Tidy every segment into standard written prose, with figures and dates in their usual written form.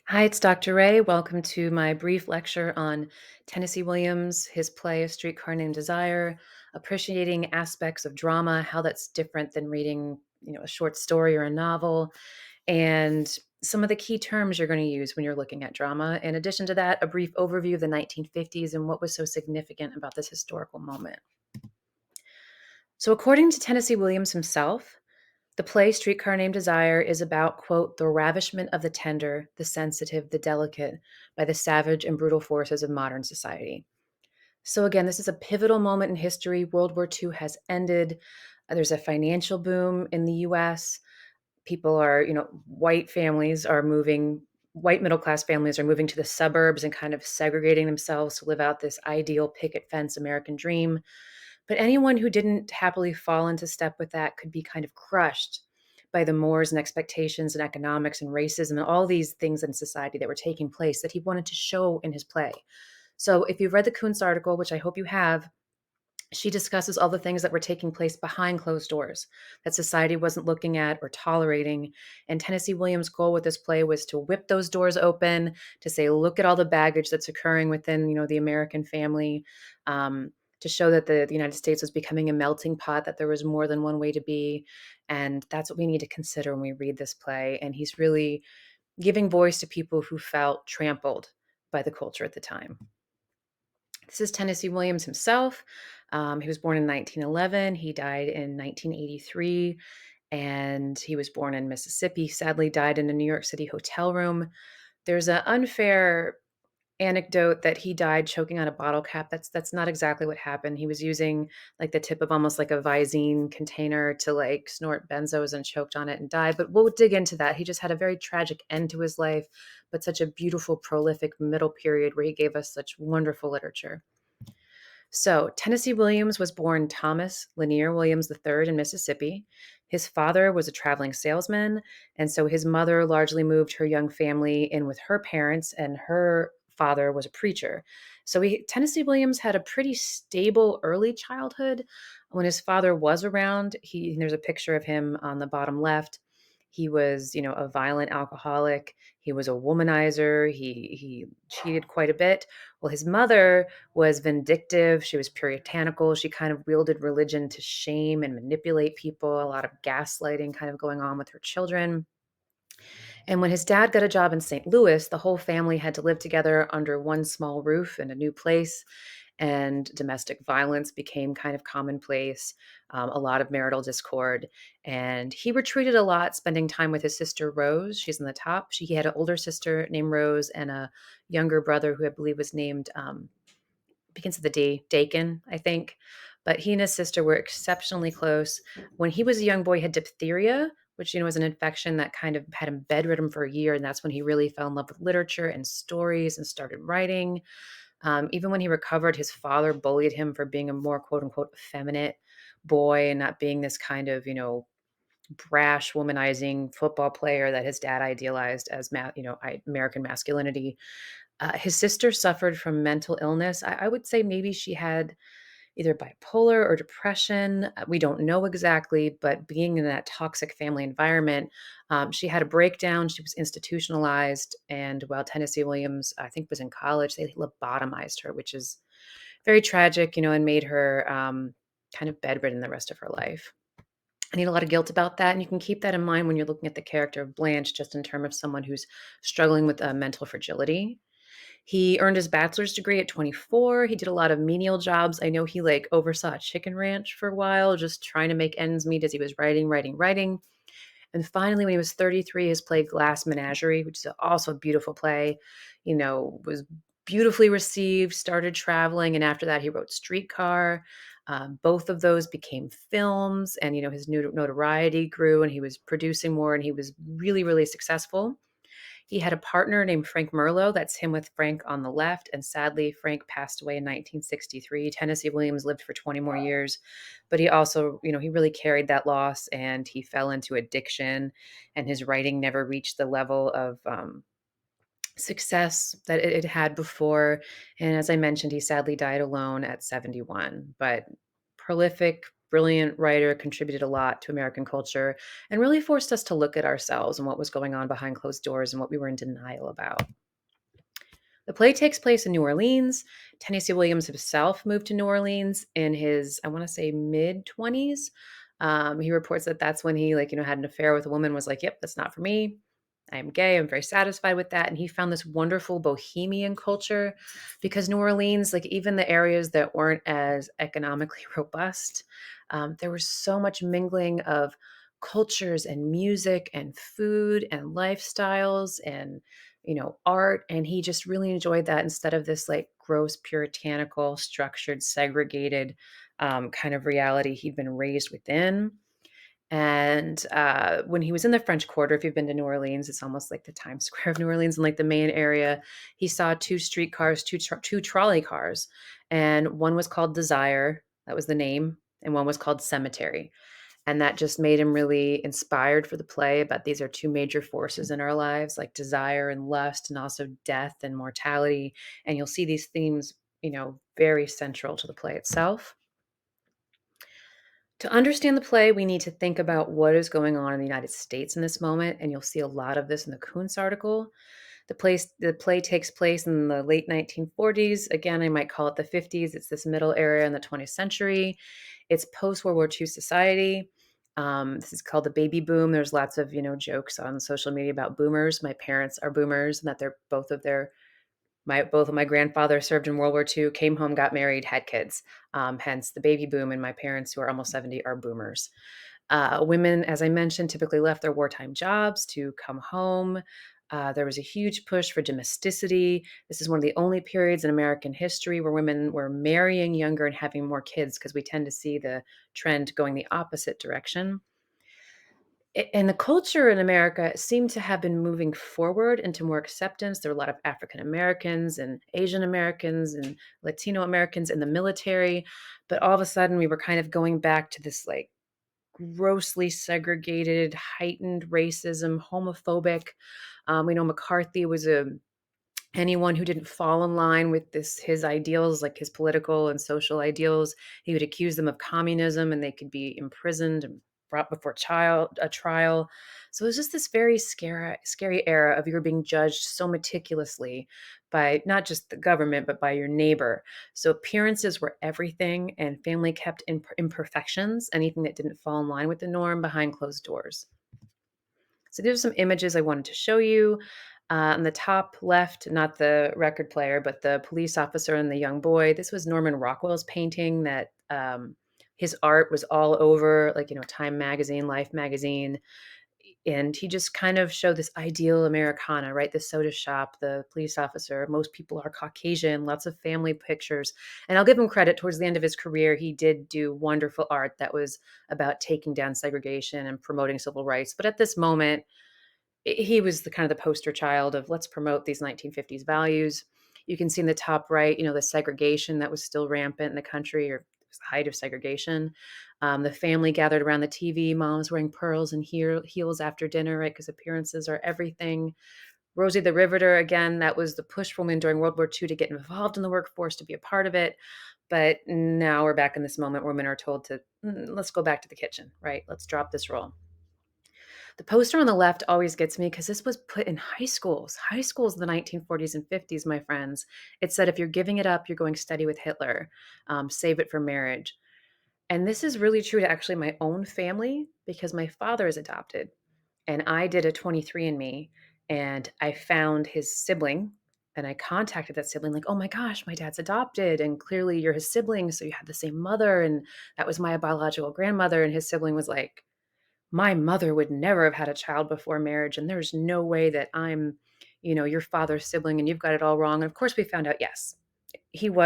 Hi, it's Dr. Ray. Welcome to my brief lecture on Tennessee Williams, his play A Streetcar Named Desire, appreciating aspects of drama, how that's different than reading, a short story or a novel, and some of the key terms you're going to use when you're looking at drama. In addition to that, a brief overview of the 1950s and what was so significant about this historical moment. So, according to Tennessee Williams himself, the play Streetcar Named Desire is about, quote, the ravishment of the tender, the sensitive, the delicate by the savage and brutal forces of modern society. So, again, this is a pivotal moment in history. World War II has ended. There's a financial boom in the US. People are, white middle class families are moving to the suburbs and kind of segregating themselves to live out this ideal picket fence American dream. But anyone who didn't happily fall into step with that could be kind of crushed by the mores and expectations and economics and racism and all these things in society that were taking place that he wanted to show in his play. So if you've read the Kuntz article, which I hope you have, she discusses all the things that were taking place behind closed doors that society wasn't looking at or tolerating. And Tennessee Williams' goal with this play was to whip those doors open, to say, look at all the baggage that's occurring within, the American family, to show that the United States was becoming a melting pot, that there was more than one way to be. And that's what we need to consider when we read this play. And he's really giving voice to people who felt trampled by the culture at the time. This is Tennessee Williams himself. He was born in 1911. He died in 1983, and he was born in Mississippi. Sadly, died in a New York City hotel room. There's an unfair anecdote that he died choking on a bottle cap. That's not exactly what happened. He was using like the tip of almost like a Visine container to like snort benzos and choked on it and died. But we'll dig into that. He just had a very tragic end to his life, but such a beautiful, prolific middle period where he gave us such wonderful literature. So, Tennessee Williams was born Thomas Lanier Williams III in Mississippi. His father was a traveling salesman, and so his mother largely moved her young family in with her parents, and her father was a preacher. So, Tennessee Williams had a pretty stable early childhood. When his father was around, there's a picture of him on the bottom left. He was, a violent alcoholic. He was a womanizer. He cheated quite a bit. Well, his mother was vindictive. She was puritanical. She kind of wielded religion to shame and manipulate people, a lot of gaslighting kind of going on with her children. And when his dad got a job in St. Louis, the whole family had to live together under one small roof in a new place. And domestic violence became kind of commonplace, a lot of marital discord. And he retreated a lot, spending time with his sister Rose. She's in the top. He had an older sister named Rose and a younger brother who I believe was named begins with the D, Dakin, I think. But he and his sister were exceptionally close. When he was a young boy, he had diphtheria, which was an infection that kind of had him bedridden for a year, and that's when he really fell in love with literature and stories and started writing. Even when he recovered, his father bullied him for being a more quote unquote effeminate boy and not being this kind of brash, womanizing football player that his dad idealized as American masculinity. His sister suffered from mental illness. I would say maybe she had either bipolar or depression. We don't know exactly, but being in that toxic family environment, she had a breakdown. She was institutionalized. And while Tennessee Williams, I think, was in college, they lobotomized her, which is very tragic, and made her kind of bedridden the rest of her life. I need a lot of guilt about that. And you can keep that in mind when you're looking at the character of Blanche, just in terms of someone who's struggling with mental fragility. He earned his bachelor's degree at 24. He did a lot of menial jobs. I know he oversaw a chicken ranch for a while, just trying to make ends meet as he was writing. And finally, when he was 33, his play Glass Menagerie, which is also a beautiful play, was beautifully received, started traveling. And after that, he wrote Streetcar. Both of those became films, and, his notoriety grew and he was producing more and he was really, really successful. He had a partner named Frank Merlo. That's him with Frank on the left. And sadly, Frank passed away in 1963. Tennessee Williams lived for 20 more years. But he also, he really carried that loss and he fell into addiction. And his writing never reached the level of success that it had before. And as I mentioned, he sadly died alone at 71. But prolific, brilliant writer, contributed a lot to American culture, and really forced us to look at ourselves and what was going on behind closed doors and what we were in denial about. The play takes place in New Orleans. Tennessee Williams himself moved to New Orleans in his, I want to say, mid 20s. He reports that that's when he, like, had an affair with a woman, was like, yep, that's not for me. I am gay. I'm very satisfied with that. And he found this wonderful bohemian culture because New Orleans, like even the areas that weren't as economically robust, there was so much mingling of cultures and music and food and lifestyles and art, and he just really enjoyed that instead of this like gross puritanical structured segregated kind of reality he'd been raised within. And when he was in the French Quarter, if you've been to New Orleans, it's almost like the Times Square of New Orleans and like the main area. He saw two streetcars, two trolley cars, and one was called Desire, that was the name, and one was called Cemetery. And that just made him really inspired for the play. But these are two major forces in our lives, like desire and lust, and also death and mortality. And you'll see these themes, very central to the play itself. To understand the play, we need to think about what is going on in the United States in this moment, and you'll see a lot of this in the Kuntz article. The play takes place in the late 1940s. Again, I might call it the 50s. It's this middle area in the 20th century. It's post World War II society. This is called the baby boom. There's lots of jokes on social media about boomers. My parents are boomers, and that they're both of my grandfathers served in World War II, came home, got married, had kids. Hence the baby boom, and my parents, who are almost 70, are boomers. Women, as I mentioned, typically left their wartime jobs to come home. There was a huge push for domesticity. This is one of the only periods in American history where women were marrying younger and having more kids, because we tend to see the trend going the opposite direction. And the culture in America seemed to have been moving forward into more acceptance. There were a lot of African Americans and Asian Americans and Latino Americans in the military. But all of a sudden, we were kind of going back to this like grossly segregated, heightened racism, homophobic. We know McCarthy was anyone who didn't fall in line with his ideals, like his political and social ideals, he would accuse them of communism, and they could be imprisoned and brought before a trial. So it was just this very scary era of you're being judged so meticulously by not just the government but by your neighbor. So appearances were everything, and family kept imperfections, anything that didn't fall in line with the norm, behind closed doors. So these are some images I wanted to show you. On the top left, not the record player, but the police officer and the young boy. This was Norman Rockwell's painting that his art was all over, like, Time Magazine, Life Magazine. And he just kind of showed this ideal Americana, right? The soda shop, the police officer. Most people are Caucasian, lots of family pictures. And I'll give him credit, towards the end of his career, he did do wonderful art that was about taking down segregation and promoting civil rights. But at this moment, he was the kind of the poster child of let's promote these 1950s values. You can see in the top right, the segregation that was still rampant in the country, or it was the height of segregation. The family gathered around the TV, moms wearing pearls and heels after dinner, right? Because appearances are everything. Rosie the Riveter, again, that was the push for women during World War II to get involved in the workforce, to be a part of it. But now we're back in this moment where women are told to, let's go back to the kitchen, right? Let's drop this role. The poster on the left always gets me because this was put in high schools in the 1940s and 50s, my friends. It said, if you're giving it up, you're going steady with Hitler. Save it for marriage. And this is really true to actually my own family, because my father is adopted. And I did a 23andMe, and I found his sibling, and I contacted that sibling like, oh my gosh, my dad's adopted. And clearly you're his sibling. So you have the same mother. And that was my biological grandmother. And his sibling was like, my mother would never have had a child before marriage, and there's no way that I'm, your father's sibling, and you've got it all wrong. And of course we found out, yes,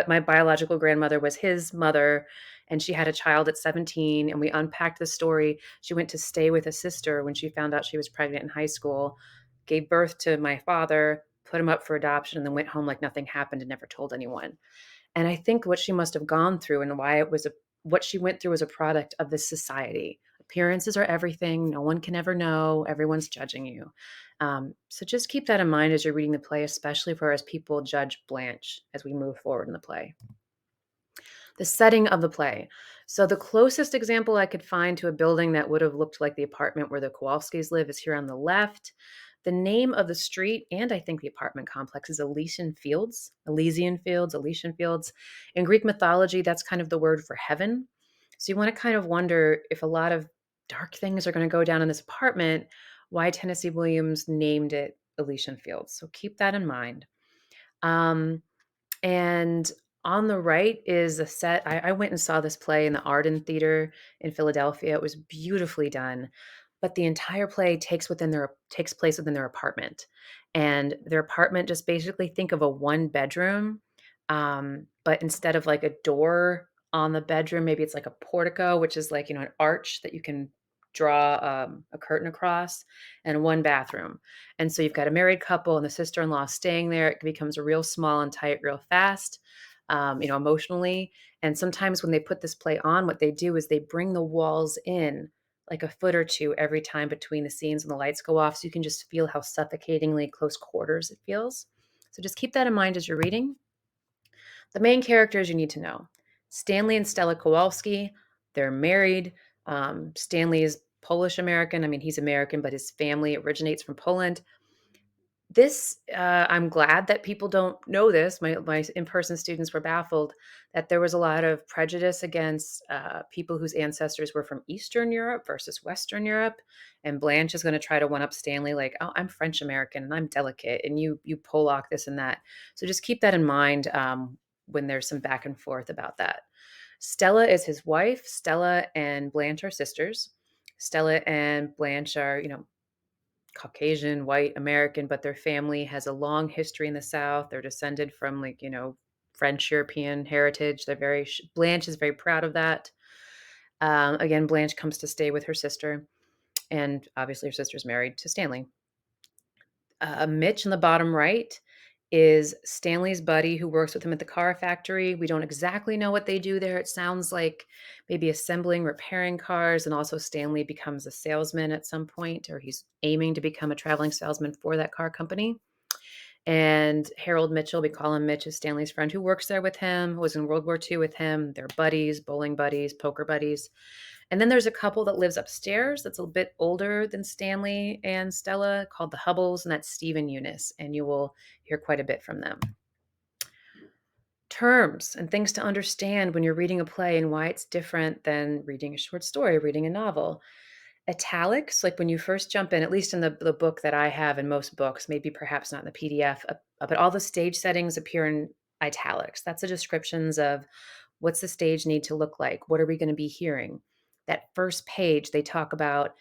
my biological grandmother was his mother, and she had a child at 17, and we unpacked the story. She went to stay with a sister when she found out she was pregnant in high school, gave birth to my father, put him up for adoption, and then went home like nothing happened and never told anyone. And I think what she must have gone through, and why what she went through was a product of this society. Appearances are everything. No one can ever know. Everyone's judging you. So just keep that in mind as you're reading the play, especially for as people judge Blanche as we move forward in the play. The setting of the play. So the closest example I could find to a building that would have looked like the apartment where the Kowalskis live is here on the left. The name of the street and I think the apartment complex is Elysian Fields. In Greek mythology, that's kind of the word for heaven. So you want to kind of wonder if a lot of dark things are going to go down in this apartment, why Tennessee Williams named it Elysian Fields. So keep that in mind. Um, and on the right is a set. I went and saw this play in the Arden Theater in Philadelphia. It was beautifully done, but the entire play takes place within their apartment, and their apartment just basically think of a one bedroom, but instead of like a door on the bedroom, maybe it's like a portico, which is like an arch that you can draw a curtain across, and one bathroom. And so you've got a married couple and the sister-in-law staying there. It becomes real small and tight real fast, emotionally. And sometimes when they put this play on, what they do is they bring the walls in like a foot or two every time between the scenes when the lights go off. So you can just feel how suffocatingly close quarters it feels. So just keep that in mind as you're reading. The main characters you need to know: Stanley and Stella Kowalski. They're married. Stanley is Polish American. I mean, he's American, but his family originates from Poland. I'm glad that people don't know this. My in-person students were baffled that there was a lot of prejudice against people whose ancestors were from Eastern Europe versus Western Europe. And Blanche is going to try to one up Stanley, like, "Oh, I'm French American and I'm delicate, and you Polak this and that." So just keep that in mind when there's some back and forth about that. Stella is his wife. Stella and Blanche are sisters. Stella and Blanche are, Caucasian, white, American, but their family has a long history in the South. They're descended from like, French European heritage. Blanche is very proud of that. Again, Blanche comes to stay with her sister, and obviously her sister's married to Stanley. Mitch in the bottom right is Stanley's buddy who works with him at the car factory. We don't exactly know what they do there. It sounds like maybe assembling, repairing cars, and also Stanley becomes a salesman at some point, or he's aiming to become a traveling salesman for that car company. And Harold Mitchell, we call him Mitch, is Stanley's friend who works there with him, who was in World War II with him. They're buddies, bowling buddies, poker buddies. And then there's a couple that lives upstairs that's a bit older than Stanley and Stella called the Hubbles, and that's Steve and Eunice. And you will hear quite a bit from them. Terms and things to understand when you're reading a play and why it's different than reading a short story, reading a novel. Italics, like when you first jump in, at least in the book that I have and most books, maybe perhaps not in the PDF, but all the stage settings appear in italics. That's the descriptions of what's the stage need to look like? What are we going to be hearing? That first page, they talk about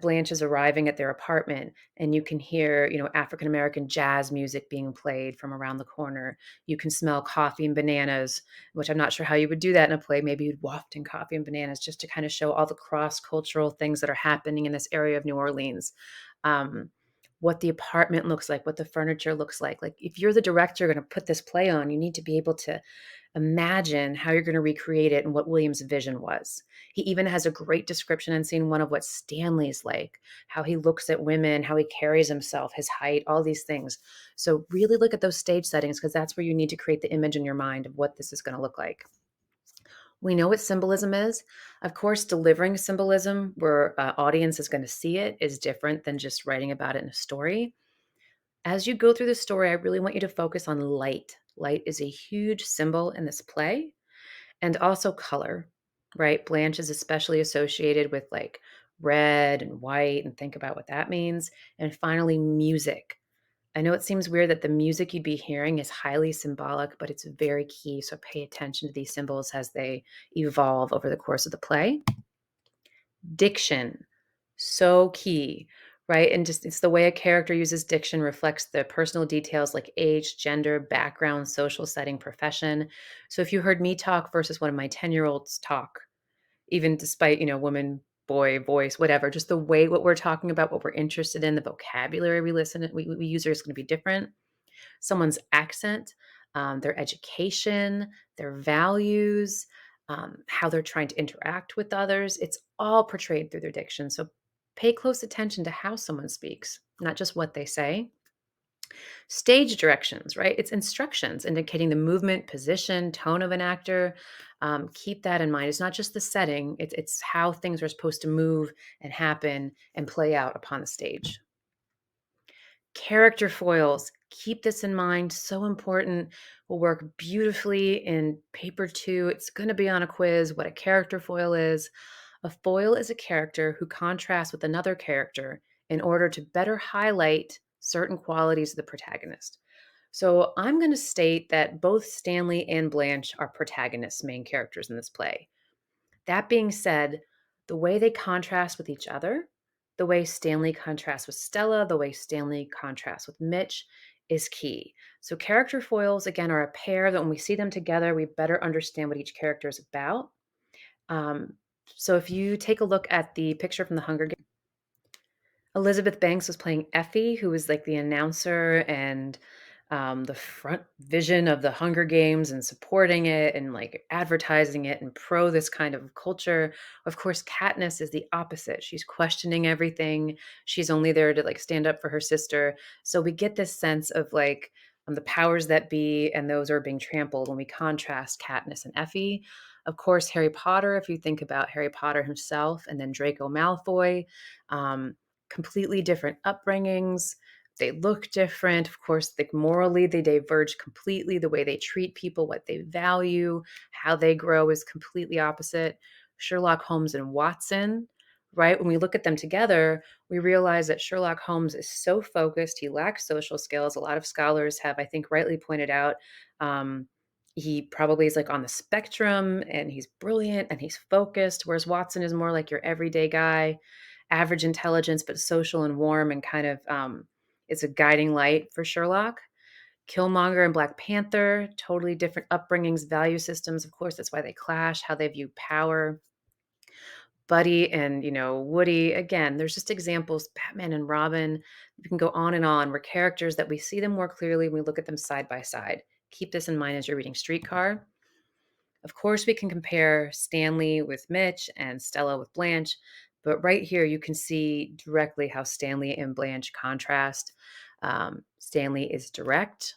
Blanche is arriving at their apartment, and you can hear, African American jazz music being played from around the corner. You can smell coffee and bananas, which I'm not sure how you would do that in a play. Maybe you'd waft in coffee and bananas just to kind of show all the cross cultural things that are happening in this area of New Orleans. What the apartment looks like, what the furniture looks like. Like if you're the director going to put this play on, you need to be able to imagine how you're going to recreate it and what William's vision was. He even has a great description in scene one of what Stanley's like, how he looks at women, how he carries himself, his height, all these things. So really look at those stage settings because that's where you need to create the image in your mind of what this is going to look like. We know what symbolism is. Of course, delivering symbolism where audience is going to see it is different than just writing about it in a story. As you go through the story, I really want you to focus on light. Light is a huge symbol in this play, and also color, right? Blanche is especially associated with like red and white, and think about what that means. And finally, music. I know it seems weird that the music you'd be hearing is highly symbolic, but it's very key. So pay attention to these symbols as they evolve over the course of the play. Diction, so key, right? And just it's the way a character uses diction reflects the personal details like age, gender, background, social setting, profession. So if you heard me talk versus one of my 10-year-olds talk, even despite, woman, boy, voice, whatever, just the way what we're talking about, what we're interested in, the vocabulary we use is going to be different. Someone's accent, their education, their values, how they're trying to interact with others. It's all portrayed through their diction. So pay close attention to how someone speaks, not just what they say. Stage directions, right? It's instructions indicating the movement, position, tone of an actor. Keep that in mind. It's not just the setting, it's how things are supposed to move and happen and play out upon the stage. Character foils. Keep this in mind. So important. Will work beautifully in paper two. It's going to be on a quiz what a character foil is. A foil is a character who contrasts with another character in order to better highlight certain qualities of the protagonist. So I'm going to state that both Stanley and Blanche are protagonists, main characters in this play. That being said, the way they contrast with each other, the way Stanley contrasts with Stella, the way Stanley contrasts with Mitch is key. So, character foils, again, are a pair that when we see them together, we better understand what each character is about. Um, so, if you take a look at the picture from the Hunger Games, Elizabeth Banks was playing Effie, who was like the announcer and the front vision of the Hunger Games and supporting it and like advertising it and pro this kind of culture. Of course, Katniss is the opposite. She's questioning everything. She's only there to like stand up for her sister. So we get this sense of like the powers that be and those are being trampled when we contrast Katniss and Effie. Of course, Harry Potter, if you think about Harry Potter himself and then Draco Malfoy. Um, Completely different upbringings. They look different. Of course, like morally, they diverge completely. The way they treat people, what they value, how they grow is completely opposite. Sherlock Holmes and Watson, right? When we look at them together, we realize that Sherlock Holmes is so focused. He lacks social skills. A lot of scholars have, I think, rightly pointed out. He probably is like on the spectrum and he's brilliant and he's focused, whereas Watson is more like your everyday guy, average intelligence, but social and warm and kind of is a guiding light for Sherlock. Killmonger and Black Panther, totally different upbringings, value systems. Of course, that's why they clash, how they view power. Buddy and, Woody, again, there's just examples, Batman and Robin, we can go on where characters that we see them more clearly when we look at them side by side. Keep this in mind as you're reading Streetcar. Of course, we can compare Stanley with Mitch and Stella with Blanche, but right here you can see directly how Stanley and Blanche contrast. Stanley is direct,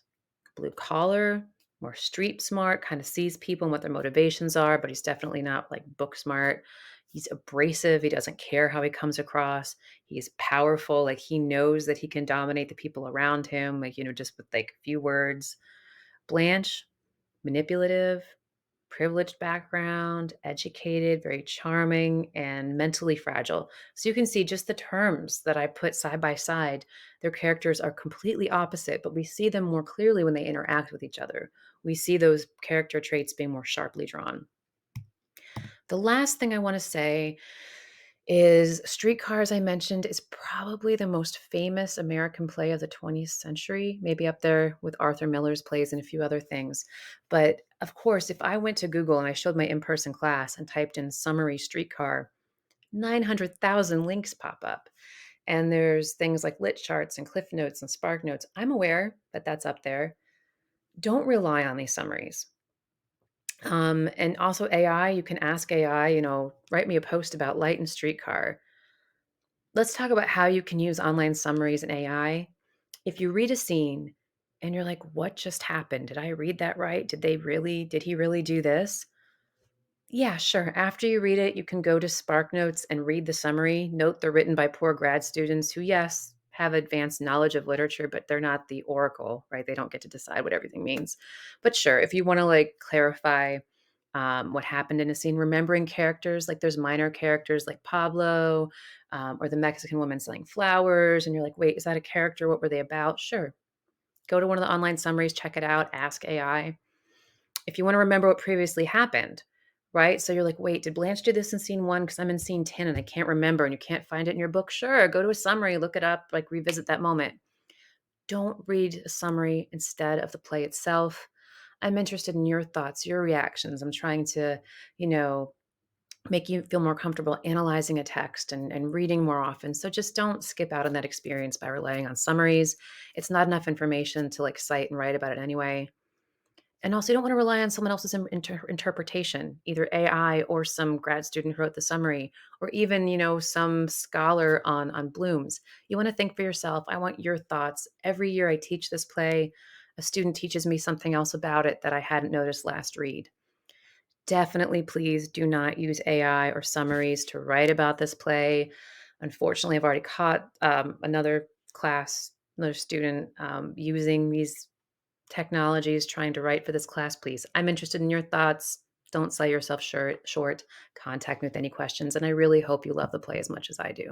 blue collar, more street smart, kind of sees people and what their motivations are, but he's definitely not like book smart. He's abrasive. He doesn't care how he comes across. He's powerful. Like he knows that he can dominate the people around him, like, just with like a few words. Blanche, manipulative, privileged background, educated, very charming, and mentally fragile. So you can see just the terms that I put side by side, their characters are completely opposite, but we see them more clearly when they interact with each other. We see those character traits being more sharply drawn. The last thing I want to say is Streetcar, as I mentioned, is probably the most famous American play of the 20th century, maybe up there with Arthur Miller's plays and a few other things. But of course, if I went to Google and I showed my in-person class and typed in summary Streetcar, 900,000 links pop up. And there's things like lit charts and cliff notes and spark notes. I'm aware that that's up there. Don't rely on these summaries. And also AI, you can ask AI, write me a post about Light and Streetcar. Let's talk about how you can use online summaries and AI. If you read a scene and you're like, what just happened? Did I read that right? Did he really do this? Yeah, sure. After you read it, you can go to SparkNotes and read the summary. Note they're written by poor grad students who, yes, have advanced knowledge of literature, but they're not the oracle, right? They don't get to decide what everything means. But sure, if you want to like clarify what happened in a scene, remembering characters, like there's minor characters like Pablo or the Mexican woman selling flowers, and you're like, wait, is that a character? What were they about? Sure. Go to one of the online summaries, check it out, ask AI. If you want to remember what previously happened, right? So you're like, wait, did Blanche do this in scene one? Because I'm in scene 10 and I can't remember and you can't find it in your book. Sure, go to a summary, look it up, like revisit that moment. Don't read a summary instead of the play itself. I'm interested in your thoughts, your reactions. I'm trying to, you know, make you feel more comfortable analyzing a text and reading more often. So just don't skip out on that experience by relying on summaries. It's not enough information to like cite and write about it anyway. And also, you don't want to rely on someone else's interpretation, either AI or some grad student who wrote the summary, or even some scholar on Bloom's. You want to think for yourself. I want your thoughts. Every year I teach this play, a student teaches me something else about it that I hadn't noticed last read. Definitely, please do not use AI or summaries to write about this play. Unfortunately, I've already caught another student using these technologies trying to write for this class. Please, I'm interested in your thoughts. Don't sell yourself short. Contact me with any questions. And I really hope you love the play as much as I do.